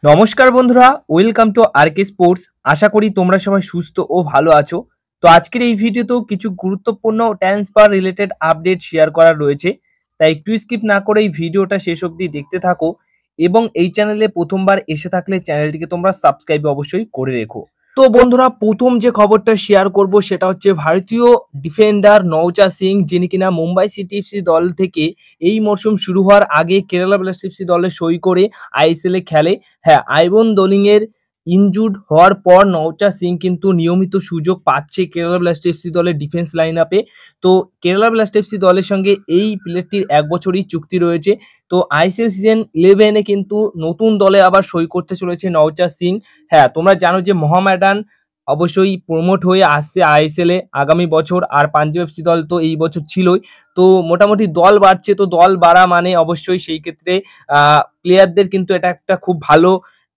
নমস্কার বন্ধুরা, welcome to আরকে sports. আশা করি তোমরা সবাই সুস্থ ও ভালো আছো। তো আজকের এই ভিডিওতেও কিছু গুরুত্বপূর্ণ ট্রান্সফার রিলেটেড আপডেট শেয়ার করার রয়েছে, তাই একটু স্কিপ না করে এই ভিডিওটা শেষ অবধি দেখতে থাকো এবং এই চ্যানেলে প্রথমবার এসে থাকলে চ্যানেলটিকে তোমরা সাবস্ক্রাইব অবশ্যই করে রেখো। তো বন্ধুরা, প্রথম যে খবরটা শেয়ার করব সেটা হচ্ছে ভারতীয় ডিফেন্ডার নওচাঁদ সিং, যিনি কিনা মুম্বাই সিটি এফসি দল থেকে এই মরশুম শুরু হওয়ার আগে কেরালা ব্লাস্টার্স এফসি দলে সই করে আইএসএল এ খেলে। হ্যাঁ, আইবন দোলিংয়ের ইনজুর্ড হওয়ার পর নওচাঁদ সিং কিন্তু নিয়মিত সুযোগ পাচ্ছে কেরালা ব্লাস্টার্স এফসি দলের ডিফেন্স লাইন আপে। তো কেরালা ব্লাস্টার্স এফসি দলের সঙ্গে এই প্লেয়ারটির ১ বছরই চুক্তি রয়েছে। তো আইএসএল সিজন 11 কিন্তু নতুন দলে আবার সই করতে চলেছে নওচাঁদ সিং। হ্যাঁ, তোমরা জানো যে মোহামেডান অবশ্যই প্রমোট হয়ে আসছে আইএসএল এ আগামী বছর, আর পাঞ্জাব এফসি দল তো এই বছর ছিলই। তো মোটামুটি দল বাড়ছে, তো দল বাড়া মানে অবশ্যই সেই ক্ষেত্রে প্লেয়ারদের কিন্তু এটা একটা খুব ভালো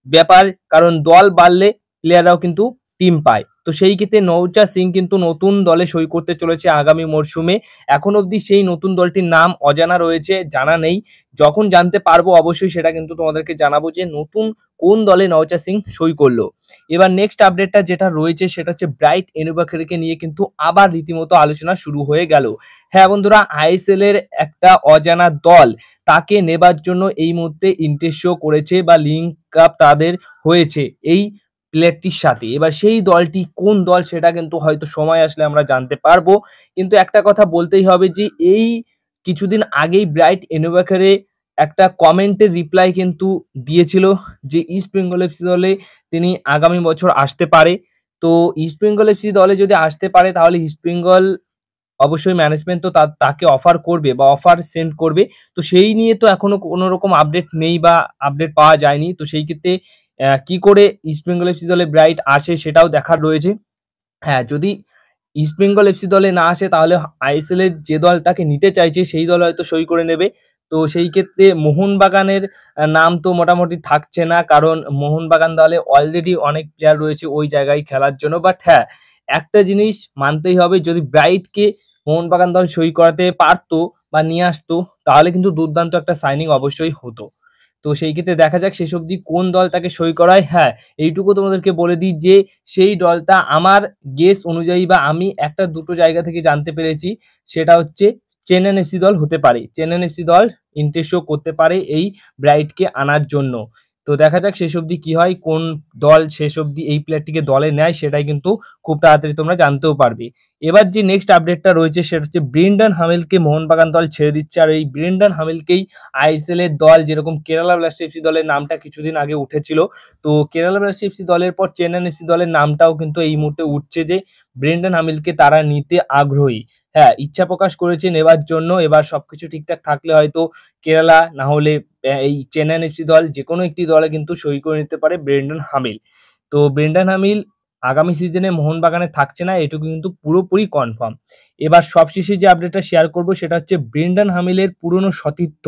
ব্যাপার, কারণ দল বাড়লে প্লেয়াররাও কিন্তু টিম পায়। তো সেই ক্ষেত্রে নওচাঁদ সিং কিন্তু নতুন দলে সই করতে চলেছে আগামী মরশুমে। এখন অবধি সেই নতুন দলটির নাম অজানা রয়েছে, জানা নেই। যখন জানতে পারবো অবশ্যই সেটা কিন্তু তোমাদেরকে জানাবো যে নতুন কোন দলে নওচাঁদ সিং সই করলো। এবার নেক্সট আপডেটটা যেটা রয়েছে সেটা হচ্ছে ব্রাইট এনুবাকেরকে নিয়ে কিন্তু আবার রীতিমতো আলোচনা শুরু হয়ে গেল। হ্যাঁ বন্ধুরা, আইএসএল এর একটা অজানা দল তাকে নেবার জন্য এই মুহূর্তে ইন্টারেস্ট শো করেছে বা লিঙ্ক আপ তাদের হয়েছে এই প্লেয়ারটির সাথে। এবার সেই দলটি কোন দল সেটা কিন্তু হয়তো সময় আসলে আমরা জানতে পারবো। কিন্তু একটা কথা বলতেই হবে যে এই কিছুদিন আগেই ব্রাইট এনুবাকেরে একটা কমেন্টের রিপ্লাই কিন্তু দিয়েছিল যে ইস্ট বেঙ্গল এফসি দলে তিনি আগামী বছর আসতে পারে। তো ইস্ট বেঙ্গল এফসি দলে যদি আসতে পারে তাহলে ইস্ট বেঙ্গল অবশ্যই ম্যানেজমেন্ট তো তাকে অফার করবে বা অফার সেন্ড করবে। তো সেই নিয়ে তো এখনো কোনো রকম আপডেট নেই বা আপডেট পাওয়া যায়নি। তো সেই ক্ষেত্রে কি করে ইস্ট বেঙ্গল এফসি দলে ব্রাইট আসে সেটাও দেখার রয়েছে। হ্যাঁ, যদি ইস্ট বেঙ্গল এফসি দলে না আসে তাহলে আইএসএল এর যে দল তাকে নিতে চাইছে সেই দল হয়তো সই করে নেবে। তো সেই ক্ষেত্রে মোহনবাগানের নাম তো মোটামুটি থাকছে না, কারণ মোহনবাগান দলে অলরেডি অনেক প্লেয়ার রয়েছে ওই জায়গায় খেলার জন্য। বাট হ্যাঁ, একটা জিনিস মানতেই হবে, যদি ব্রাইটকে মোহনবাগান দল সই করাতে পারতো বা নিয়ে আসতো তাহলে কিন্তু দুর্দান্ত একটা সাইনিং অবশ্যই হতো। তো সেই ক্ষেত্রে দেখা যাক শেষ অবধি কোন দল তাকে সই করায়। হ্যাঁ, এইটুকু তোমাদেরকে বলে দিই যে সেই দলটা আমার গেস অনুযায়ী বা আমি একটা দুটো জায়গা থেকে জানতে পেরেছি, সেটা হচ্ছে চেন্নাই এফসি দল হতে পারে। চেন্নাই এফসি দল ইন্টারেস্ট শো করতে পারে এই ব্রাইটকে আনার জন্য। তো দেখা যাক শেষ অবধি কি হয়, কোন দল শেষ অবধি এই প্লেয়ারটিকে দলে নেয় সেটাই কিন্তু খুব তাড়াতাড়ি তোমরা জানতেও পারবে। এবার যে নেক্সট আপডেটটা রয়েছে সেটা হচ্ছে ব্রেন্ডন হামিলকে মোহনবাগান দল ছেড়ে দিচ্ছে, আর এই ব্রেন্ডন হামিলকেই আইএসএল এর দল যেরকম কেরালা ব্লাস্টার্স এফসি দলের নামটা কিছুদিন আগে উঠেছিল, তো কেরালা ব্লাস্টার্স এফসি দলের পর চেন্নাই এফসি দলের নামটাও কিন্তু এই মুহূর্তে উঠছে যে ব্রেন্ডন হামিলকে তারা নিতে আগ্রহী। হ্যাঁ, ইচ্ছা প্রকাশ করেছে নেবার জন্য। এবার সবকিছু ঠিকঠাক থাকলে হয়তো কেরালা না হলে এই চেন্নাই এফসি দল যে কোনো একটি দলে কিন্তু সই করে নিতে পারে ব্রেন্ডন হামিল। তো ব্রেন্ডন হামিল আগামী সিজনে মোহনবাগানে থাকছে না, এটুকু কিন্তু পুরোপুরি কনফার্ম। এবার সবশেষে যে আপডেটটা শেয়ার করব সেটা হচ্ছে ব্রেন্ডন হামিলের পুরনো সতীর্থ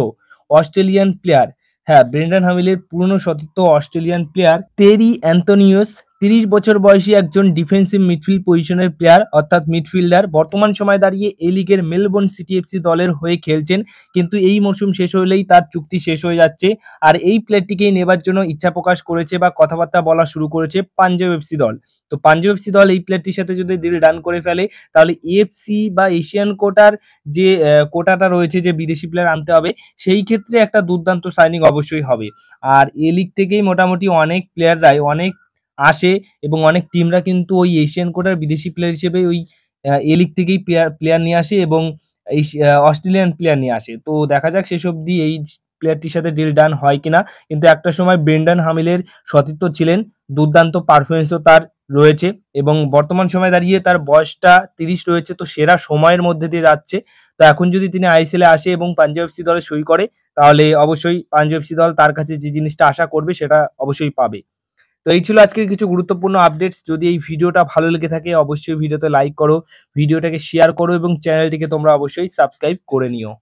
অস্ট্রেলিয়ান প্লেয়ার। হ্যাঁ, ব্রেন্ডন হামিলের পুরনো সতীর্থ অস্ট্রেলিয়ান প্লেয়ার তেরি অ্যান্তোনিওস, ৩০ বছর বয়সী একজন ডিফেন্সিভ মিডফিল্ড পজিশনের প্লেয়ার অর্থাৎ মিডফিল্ডার, বর্তমান সময়ে দাঁড়িয়ে এ লিগের মেলবোর্ন সিটি এফসি দলের হয়ে খেলছেন। কিন্তু এই মরশুম শেষ হলেই তার চুক্তি শেষ হয়ে যাচ্ছে, আর এই প্লেয়ারটিকেই নেবার জন্য ইচ্ছা প্রকাশ করেছে বা কথাবার্তা বলা শুরু করেছে পাঞ্জাব এফসি দল। তো পাঞ্জাব এফসি দল এই প্লেয়ারটির সাথে যদি ডিল ডান করে ফেলে তাহলে এএফসি বা এশিয়ান কোটার যে কোটাটা রয়েছে যে বিদেশি প্লেয়ার আনতে হবে, সেই ক্ষেত্রে একটা দুর্দান্ত সাইনিং অবশ্যই হবে। আর এ লিগ থেকেই মোটামুটি অনেক প্লেয়াররাই অনেক আসে এবং অনেক টিমরা কিন্তু ওই এশিয়ান কোটার বিদেশি প্লেয়ার হিসেবে ওই এ লিগ থেকেই প্লেয়ার নিয়ে আসে এবং এই অস্ট্রেলিয়ান প্লেয়ার নিয়ে আসে। তো দেখা যাক শেষ অবধি এই প্লেয়ারটির সাথে ডিল ডান হয় কিনা। কিন্তু একটা সময় ব্রেন্ডন হামিলের সতীর্থ ছিলেন, দুর্দান্ত পারফরমেন্সও তার রয়েছে এবং বর্তমান সময়ে দাঁড়িয়ে তার বয়সটা ৩০ রয়েছে, তো সেরা সময়ের মধ্যে দিয়ে যাচ্ছে। তো এখন যদি তিনি আইএসএল এ আসে এবং পাঞ্জাব এফসি দলে সই করে তাহলে অবশ্যই পাঞ্জাব এফসি দল তার কাছে যে জিনিসটা আশা করবে সেটা অবশ্যই পাবে। তো এই ছিল আজকের কিছু গুরুত্বপূর্ণ আপডেটস। যদি এই ভিডিওটা ভালো লেগে থাকে অবশ্যই ভিডিওতে লাইক করো, ভিডিওটাকে শেয়ার করো এবং চ্যানেলটিকে তোমরা অবশ্যই সাবস্ক্রাইব করে নিও।